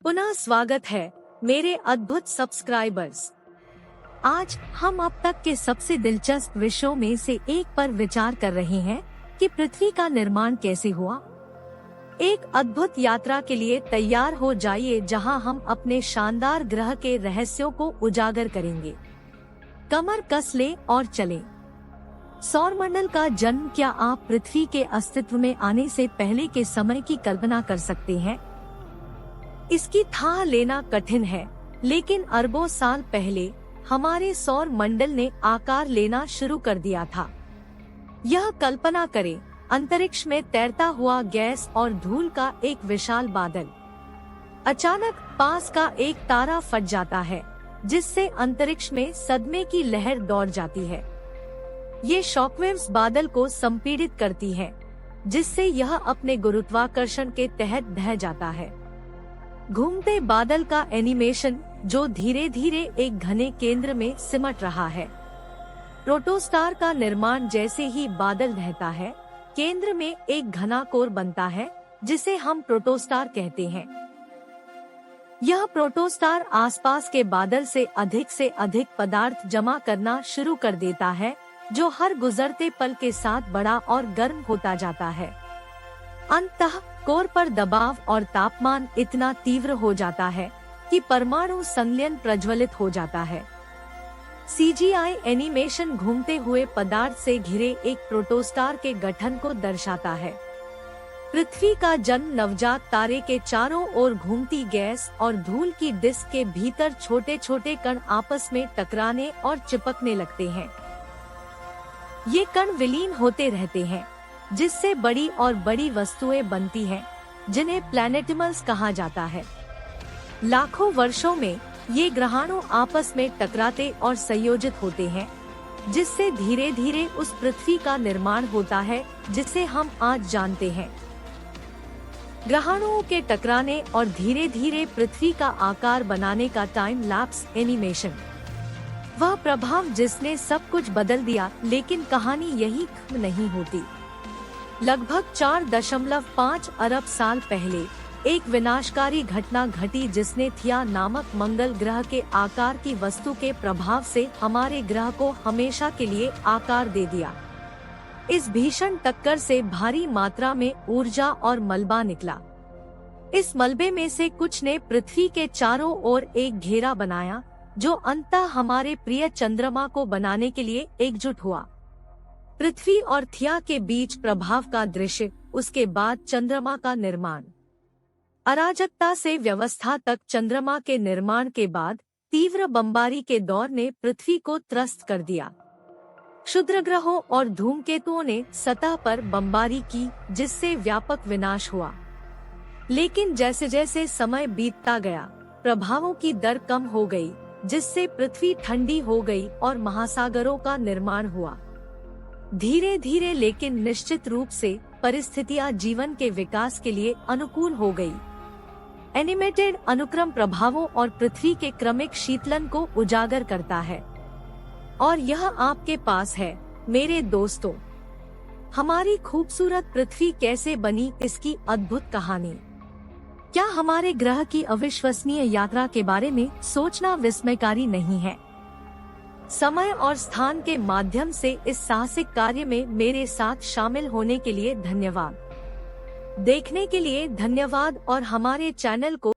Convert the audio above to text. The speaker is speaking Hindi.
पुनः स्वागत है मेरे अद्भुत सब्सक्राइबर्स। आज हम अब तक के सबसे दिलचस्प विषयों में से एक पर विचार कर रहे हैं कि पृथ्वी का निर्माण कैसे हुआ। एक अद्भुत यात्रा के लिए तैयार हो जाइए, जहां हम अपने शानदार ग्रह के रहस्यों को उजागर करेंगे। कमर कस ले और चलें। सौरमंडल का जन्म। क्या आप पृथ्वी के अस्तित्व में आने से पहले के समय की कल्पना कर सकते हैं? इसकी थाह लेना कठिन है, लेकिन अरबों साल पहले हमारे सौर मंडल ने आकार लेना शुरू कर दिया था। यह कल्पना करें, अंतरिक्ष में तैरता हुआ गैस और धूल का एक विशाल बादल। अचानक पास का एक तारा फट जाता है, जिससे अंतरिक्ष में सदमे की लहर दौड़ जाती है। ये शॉकवेव्स बादल को संपीड़ित करती है, जिससे यह अपने गुरुत्वाकर्षण के तहत ढह जाता है। घूमते बादल का एनिमेशन, जो धीरे धीरे एक घने केंद्र में सिमट रहा है। प्रोटोस्टार का निर्माण। जैसे ही बादल ढहता है, केंद्र में एक घना कोर बनता है, जिसे हम प्रोटोस्टार कहते हैं। यह प्रोटोस्टार आसपास के बादल से अधिक पदार्थ जमा करना शुरू कर देता है, जो हर गुजरते पल के साथ बड़ा और गर्म होता जाता है। अंततः कोर पर दबाव और तापमान इतना तीव्र हो जाता है कि परमाणु संलयन प्रज्वलित हो जाता है। सीजीआई एनिमेशन घूमते हुए पदार्थ से घिरे एक प्रोटोस्टार के गठन को दर्शाता है। पृथ्वी का जन्म। नवजात तारे के चारों ओर घूमती गैस और धूल की डिस्क के भीतर छोटे छोटे कण आपस में टकराने और चिपकने लगते हैं। ये कण विलीन होते रहते हैं, जिससे बड़ी और बड़ी वस्तुएं बनती हैं, जिन्हें प्लैनेटिमल्स कहा जाता है। लाखों वर्षों में ये ग्रहाणु आपस में टकराते और संयोजित होते हैं, जिससे धीरे धीरे उस पृथ्वी का निर्माण होता है जिसे हम आज जानते हैं। ग्रहाणुओं के टकराने और धीरे धीरे पृथ्वी का आकार बनाने का टाइम लैप्स एनिमेशन, वह प्रभाव जिसने सब कुछ बदल दिया। लेकिन कहानी यही खत्म नहीं होती। लगभग 4.5 अरब साल पहले एक विनाशकारी घटना घटी, जिसने थिया नामक मंगल ग्रह के आकार की वस्तु के प्रभाव से हमारे ग्रह को हमेशा के लिए आकार दे दिया। इस भीषण टक्कर से भारी मात्रा में ऊर्जा और मलबा निकला। इस मलबे में से कुछ ने पृथ्वी के चारों ओर एक घेरा बनाया, जो अंततः हमारे प्रिय चंद्रमा को बनाने के लिए एकजुट हुआ। पृथ्वी और थिया के बीच प्रभाव का दृश्य, उसके बाद चंद्रमा का निर्माण। अराजकता से व्यवस्था तक। चंद्रमा के निर्माण के बाद तीव्र बमबारी के दौर ने पृथ्वी को त्रस्त कर दिया। क्षुद्रग्रहों और धूमकेतुओं ने सतह पर बमबारी की, जिससे व्यापक विनाश हुआ। लेकिन जैसे जैसे समय बीतता गया, प्रभावों की दर कम हो गई, जिससे पृथ्वी ठंडी हो गई और महासागरों का निर्माण हुआ। धीरे धीरे लेकिन निश्चित रूप से परिस्थितियां जीवन के विकास के लिए अनुकूल हो गई। एनिमेटेड अनुक्रम प्रभावों और पृथ्वी के क्रमिक शीतलन को उजागर करता है। और यह आपके पास है मेरे दोस्तों, हमारी खूबसूरत पृथ्वी कैसे बनी, इसकी अद्भुत कहानी। क्या हमारे ग्रह की अविश्वसनीय यात्रा के बारे में सोचना विस्मयकारी नहीं है? समय और स्थान के माध्यम से इस साहसिक कार्य में मेरे साथ शामिल होने के लिए धन्यवाद। देखने के लिए धन्यवाद और हमारे चैनल को